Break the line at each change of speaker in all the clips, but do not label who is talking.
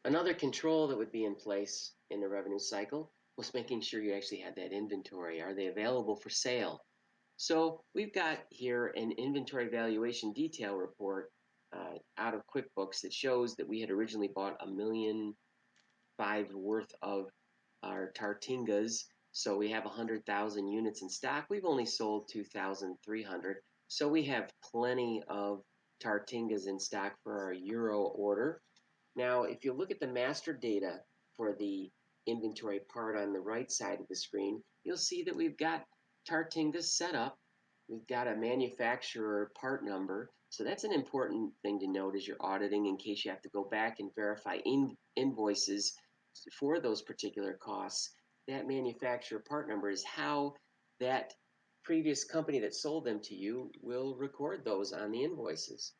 Another control that would be in place in the revenue cycle was making sure you actually had that inventory. Are they available for sale? So we've got here an inventory valuation detail report out of QuickBooks that shows that we had originally bought $1.5 million worth of our Tartingas. So we have 100,000 units in stock. We've only sold 2,300. So we have plenty of Tartingas in stock for our Euro order. Now, if you look at the master data for the inventory part on the right side of the screen, you'll see that we've got Tartingas set up. We've got a manufacturer part number. So that's an important thing to note as you're auditing in case you have to go back and verify invoices for those particular costs. That manufacturer part number is how that previous company that sold them to you will record those on the invoices.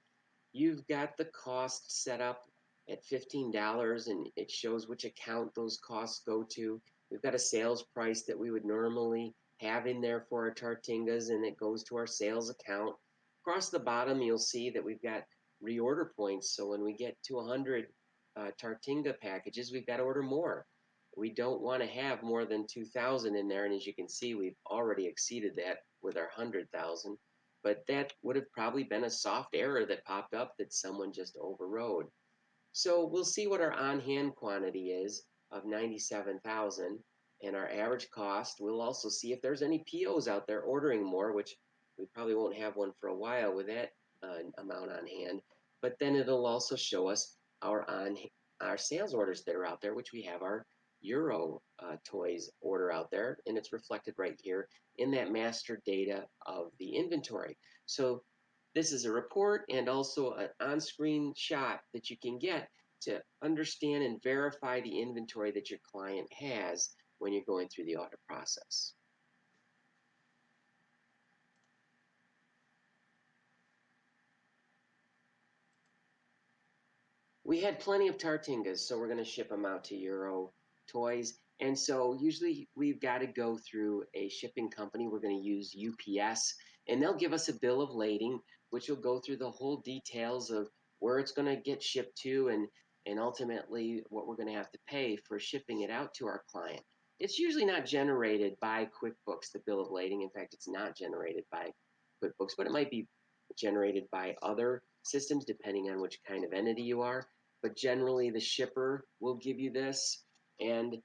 You've got the cost set up at $15 and it shows which account those costs go to. We've got a sales price that we would normally have in there for our Tartingas, and it goes to our sales account. Across the bottom, you'll see that we've got reorder points. So when we get to 100 Tartinga packages, we've got to order more. We don't want to have more than 2,000 in there, and as you can see, we've already exceeded that with our 100,000. But that would have probably been a soft error that popped up that someone just overrode. So we'll see what our on-hand quantity is of 97,000 and our average cost. We'll also see if there's any POs out there ordering more, which we probably won't have one for a while with that amount on hand. But then it'll also show us our sales orders that are out there, which we have our Euro toys order out there, and it's reflected right here in that master data of the inventory. So this is a report and also an on-screen shot that you can get to understand and verify the inventory that your client has when you're going through the audit process. We had plenty of Tartingas, so we're going to ship them out to Euro Toys. And so usually we've got to go through a shipping company. We're going to use UPS, and they'll give us a bill of lading, which will go through the whole details of where it's going to get shipped to and ultimately what we're going to have to pay for shipping it out to our client. It's usually not generated by QuickBooks, the bill of lading. In fact, it's not generated by QuickBooks, but it might be generated by other systems depending on which kind of entity you are. But generally the shipper will give you this, and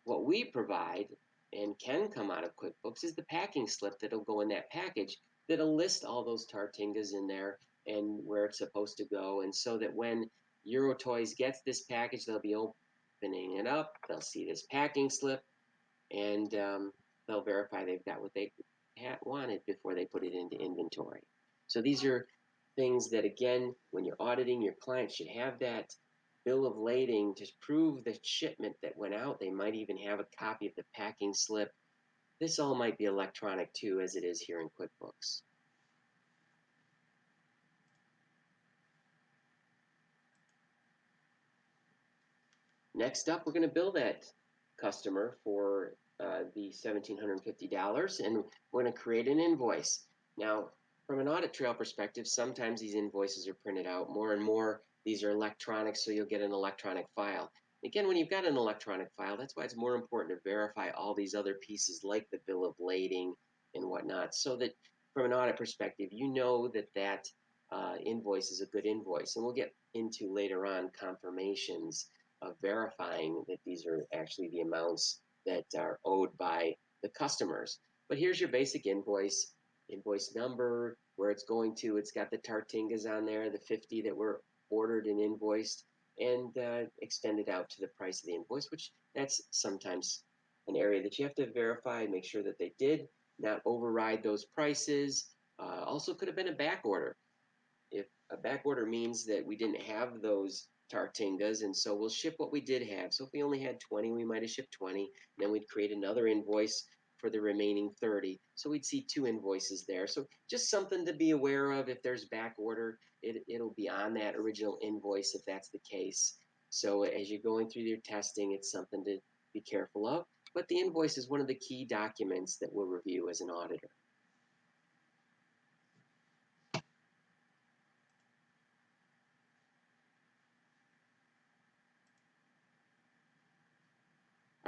what we provide and can come out of QuickBooks is the packing slip that'll go in that package that'll list all those Tartingas in there and where it's supposed to go, and so that when Eurotoys gets this package, they'll be opening it up, they'll see this packing slip, and they'll verify they've got what they wanted before they put it into inventory. So these are things that, again, when you're auditing, your client should have that bill of lading to prove the shipment that went out. They might even have a copy of the packing slip. This all might be electronic too, as it is here in QuickBooks. Next up, we're going to bill that customer for the $1,750, and we're going to create an invoice. Now, from an audit trail perspective, sometimes these invoices are printed out. More and more, these are electronic, so you'll get an electronic file. Again, when you've got an electronic file, that's why it's more important to verify all these other pieces like the bill of lading and whatnot, so that from an audit perspective, you know that that invoice is a good invoice. And we'll get into later on confirmations of verifying that these are actually the amounts that are owed by the customers. But here's your basic invoice, invoice number, where it's going to. It's got the Tartingas on there, the 50 that were ordered and invoiced, and extended out to the price of the invoice, which that's sometimes an area that you have to verify and make sure that they did not override those prices. Also could have been a back order. If a back order means that we didn't have those Tartingas, and so we'll ship what we did have. So if we only had 20, we might have shipped 20. Then we'd create another invoice for the remaining 30. So we'd see two invoices there. So just something to be aware of. If there's back order, it'll be on that original invoice if that's the case. So as you're going through your testing, it's something to be careful of. But the invoice is one of the key documents that we'll review as an auditor.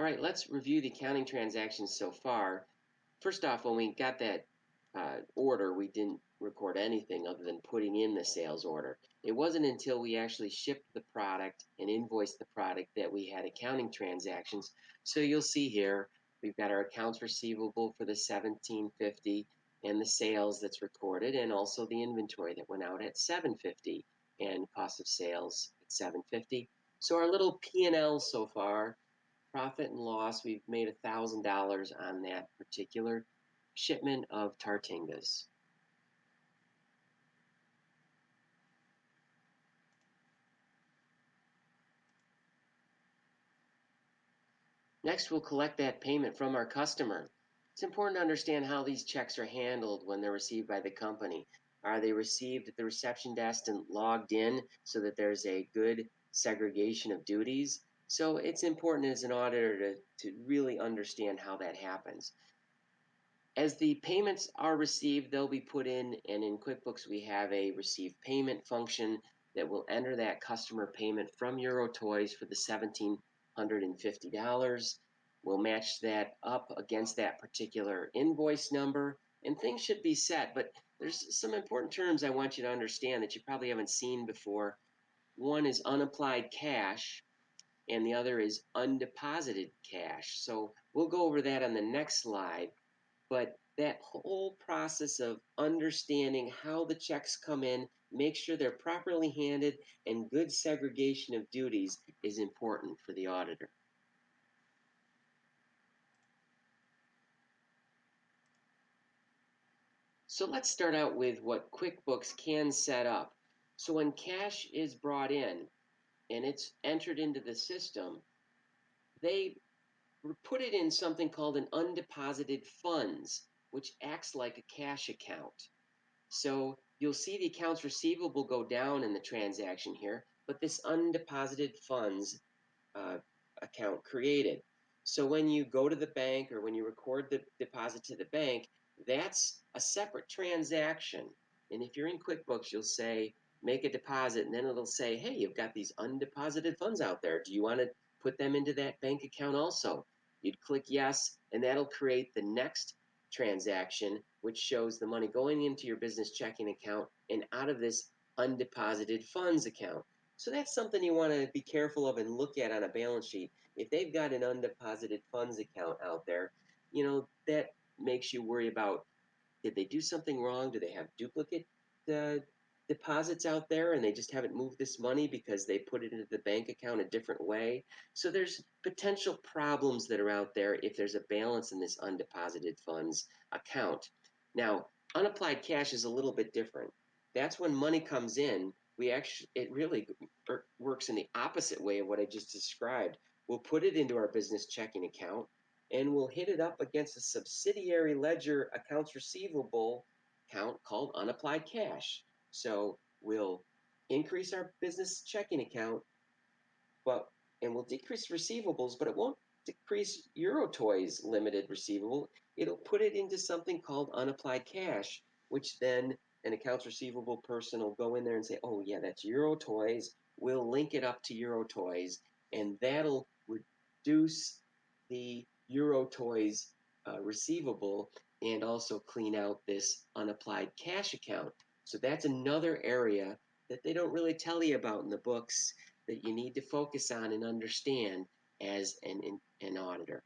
All right, let's review the accounting transactions so far. First off, when we got that order, we didn't record anything other than putting in the sales order. It wasn't until we actually shipped the product and invoiced the product that we had accounting transactions. So you'll see here, we've got our accounts receivable for the 1750 and the sales that's recorded, and also the inventory that went out at 750 and cost of sales at 750. So our little P&L so far, profit and loss, we've made $1,000 on that particular shipment of tartingas. Next, we'll collect that payment from our customer. It's important to understand how these checks are handled when they're received by the company. Are they received at the reception desk and logged in so that there's a good segregation of duties? So it's important as an auditor to really understand how that happens. As the payments are received, they'll be put in, and in QuickBooks, we have a receive payment function that will enter that customer payment from EuroToys for the $1,750. We'll match that up against that particular invoice number, and things should be set. But there's some important terms I want you to understand that you probably haven't seen before. One is unapplied cash, and the other is undeposited cash. So we'll go over that on the next slide. But that whole process of understanding how the checks come in, make sure they're properly handed, and good segregation of duties is important for the auditor. So let's start out with what QuickBooks can set up. So when cash is brought in and it's entered into the system, they put it in something called an undeposited funds, which acts like a cash account. So you'll see the accounts receivable go down in the transaction here, but this undeposited funds uh, account created. So when you go to the bank or when you record the deposit to the bank, that's a separate transaction. And if you're in QuickBooks, you'll say, make a deposit, and then it'll say, hey, you've got these undeposited funds out there. Do you want to put them into that bank account also? You'd click yes, and that'll create the next transaction, which shows the money going into your business checking account and out of this undeposited funds account. So that's something you want to be careful of and look at on a balance sheet. If they've got an undeposited funds account out there, that makes you worry about, did they do something wrong? Do they have duplicate uh, deposits out there and they just haven't moved this money because they put it into the bank account a different way? So there's potential problems that are out there if there's a balance in this undeposited funds account. Now, unapplied cash is a little bit different. That's when money comes in. It really works in the opposite way of what I just described. We'll put it into our business checking account and we'll hit it up against a subsidiary ledger accounts receivable account called unapplied cash. So we'll increase our business checking account, but and we'll decrease receivables, but it won't decrease EuroToys limited receivable. It'll put it into something called unapplied cash, which then an accounts receivable person will go in there and say, oh yeah, that's EuroToys. We'll link it up to EuroToys, and that'll reduce the EuroToys receivable and also clean out this unapplied cash account. So that's another area that they don't really tell you about in the books that you need to focus on and understand as an auditor.